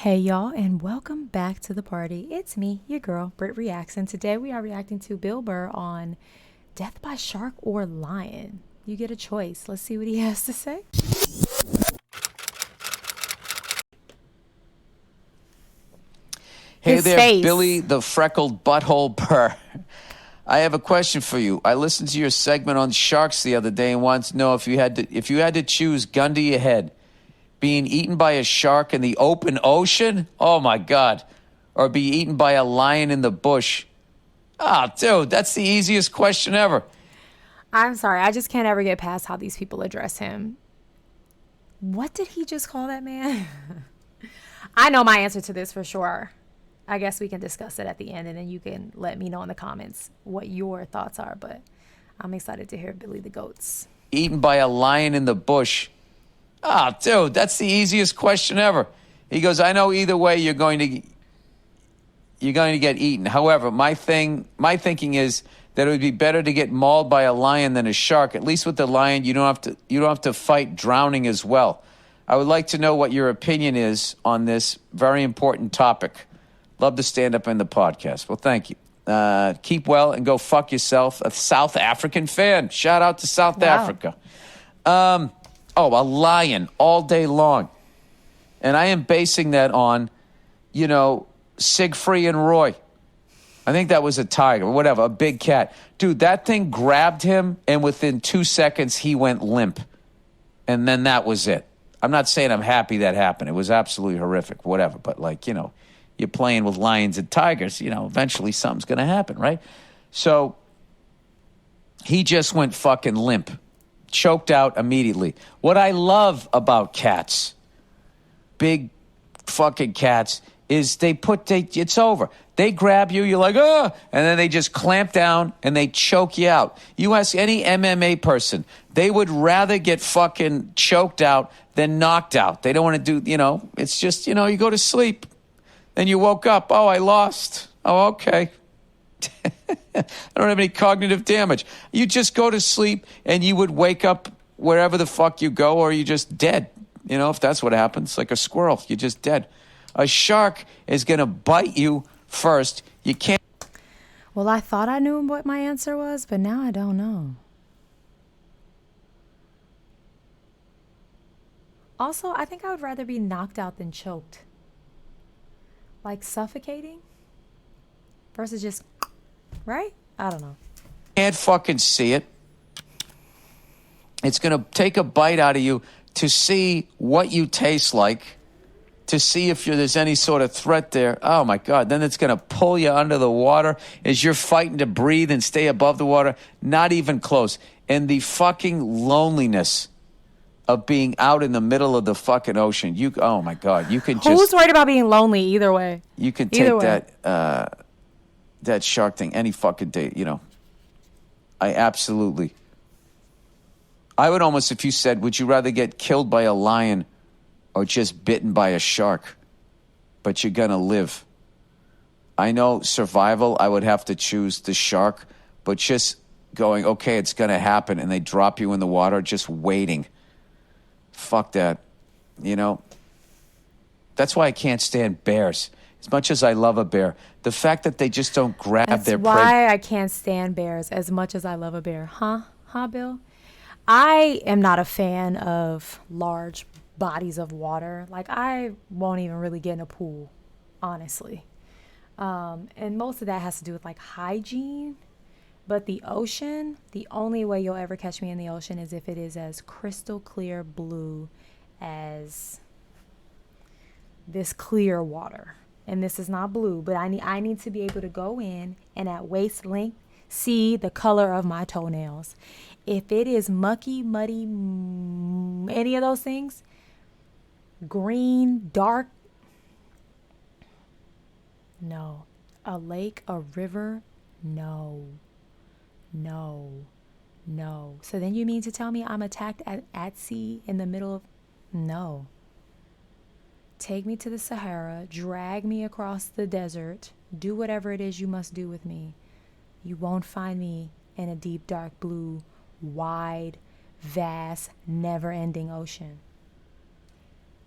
Hey y'all, and welcome back to the party. It's me, your girl, BrittReacts, and today we are reacting to Bill Burr on Death by Shark or Lion. You get a choice. Let's see what he has to say. Hey His there, face. Billy the freckled butthole Burr. I have a question for you. I listened to your segment on sharks the other day and wanted to know if you had to choose, gun to your head, being eaten by a shark in the open ocean? Oh my God. Or be eaten by a lion in the bush? Ah, dude, that's the easiest question ever. I'm sorry, I just can't ever get past how these people address him. What did he just call that man? I know my answer to this for sure. I guess we can discuss it at the end and then you can let me know in the comments what your thoughts are, but I'm excited to hear Billy the Goat's. Eaten by a lion in the bush. Ah, dude, that's the easiest question ever. He goes, I know either way you're going to get eaten. However, my thinking is that it would be better to get mauled by a lion than a shark. At least with the lion, you don't have to fight drowning as well. I would like to know what your opinion is on this very important topic. Love to stand up in the podcast. Well, thank you. Keep well and go fuck yourself. A South African fan. Shout out to South Africa. A lion all day long. And I am basing that on, Siegfried and Roy. I think that was a tiger or whatever, a big cat. Dude, that thing grabbed him, and within 2 seconds, he went limp. And then that was it. I'm not saying I'm happy that happened. It was absolutely horrific, whatever. But, you're playing with lions and tigers, eventually something's going to happen, right? So he just went fucking limp, choked out immediately. What I love about cats, big fucking cats, is it's over. They grab you, you're like, oh, and then they just clamp down and they choke you out. You ask any MMA person, they would rather get fucking choked out than knocked out. They don't want to do, it's just, you go to sleep. Then you woke up, oh, I lost. Oh, okay. I don't have any cognitive damage. You just go to sleep and you would wake up wherever the fuck you go, or you're just dead. If that's what happens, like a squirrel, you're just dead. A shark is going to bite you first. You can't. Well, I thought I knew what my answer was, but now I don't know. Also, I think I would rather be knocked out than choked. Like suffocating versus just, right? I don't know. Can't fucking see it. It's going to take a bite out of you to see what you taste like, to see if there's any sort of threat there. Oh, my God. Then it's going to pull you under the water as you're fighting to breathe and stay above the water. Not even close. And the fucking loneliness of being out in the middle of the fucking ocean. Oh, my God. You can just... Who's worried about being lonely either way? You can take that shark thing any fucking day, I absolutely... I would almost, if you said, would you rather get killed by a lion or just bitten by a shark? But you're going to live. I know survival, I would have to choose the shark, but just going, okay, it's going to happen, and they drop you in the water, just waiting. Fuck that. That's why I can't stand bears. As much as I love a bear, the fact that they just don't grab their prey. That's why I can't stand bears as much as I love a bear. Huh, Bill? I am not a fan of large bodies of water. Like, I won't even really get in a pool, honestly. And most of that has to do with, hygiene. But the ocean, the only way you'll ever catch me in the ocean is if it is as crystal clear blue as this clear water. And this is not blue, but I need to be able to go in and at waist length see the color of my toenails. If it is mucky, muddy, any of those things, green, dark, no. A lake, a river, no. So then you mean to tell me I'm attacked at sea in the middle of... No. Take me to the Sahara, drag me across the desert, do whatever it is you must do with me. You won't find me in a deep, dark blue, wide, vast, never-ending ocean.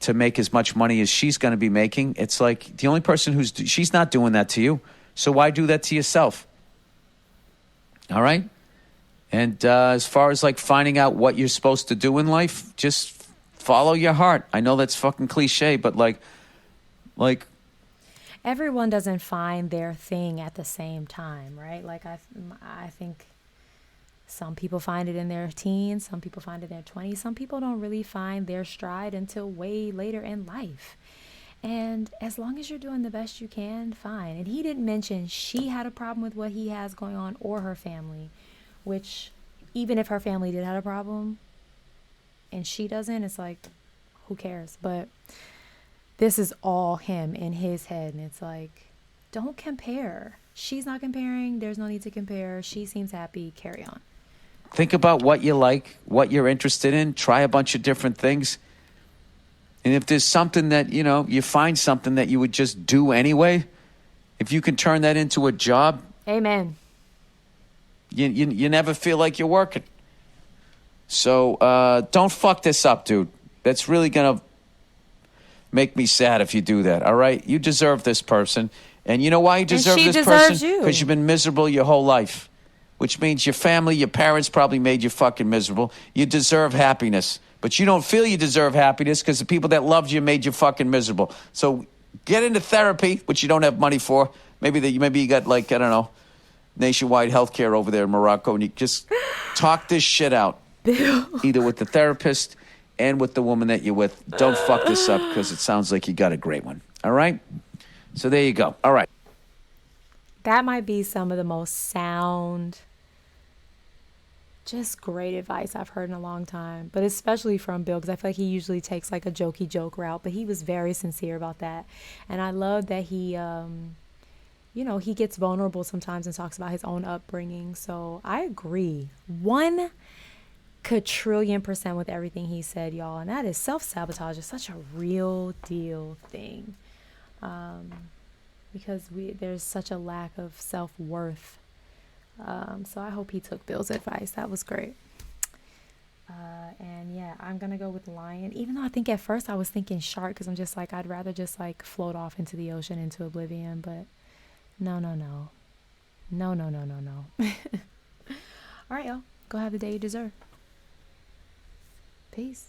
to make as much money as she's going to be making. It's like the only person she's not doing that to you. So why do that to yourself? All right. And as far as like finding out what you're supposed to do in life, just follow your heart. I know that's fucking cliche, but like Everyone doesn't find their thing at the same time, right? Like I think some people find it in their teens, some people find it in their 20s, some people don't really find their stride until way later in life. And as long as you're doing the best you can, fine. And he didn't mention she had a problem with what he has going on or her family, which even if her family did have a problem and she doesn't, it's like, who cares? But this is all him in his head. And it's like, don't compare. She's not comparing. There's no need to compare. She seems happy. Carry on. think about what you like, what you're interested in. Try a bunch of different things. And if there's something that, you find something that you would just do anyway, if you can turn that into a job, Amen. you never feel like you're working. So don't fuck this up, dude. That's really going to make me sad if you do that, all right? You deserve this person. And you know why you deserve this person? Because you've been miserable your whole life, which means your family, your parents probably made you fucking miserable. You deserve happiness. But you don't feel you deserve happiness because the people that loved you made you fucking miserable. So get into therapy, which you don't have money for. Maybe you got like, I don't know, nationwide health care over there in Morocco, and you just talk this shit out. Either with the therapist and with the woman that you're with. Don't fuck this up because it sounds like you got a great one. All right? So there you go. All right. That might be some of the most sound, just great advice I've heard in a long time, but especially from Bill, because I feel like he usually takes like a jokey joke route, but he was very sincere about that. And I love that he, he gets vulnerable sometimes and talks about his own upbringing. So I agree 1,000,000,000,000% with everything he said, y'all. And that is self-sabotage is such a real deal thing. Because there's such a lack of self-worth. So I hope he took Bill's advice. That was great. And yeah, I'm going to go with lion. Even though I think at first I was thinking shark because I'm just like, I'd rather just like float off into the ocean, into oblivion. But no. No. All right, y'all. Go have the day you deserve. Peace.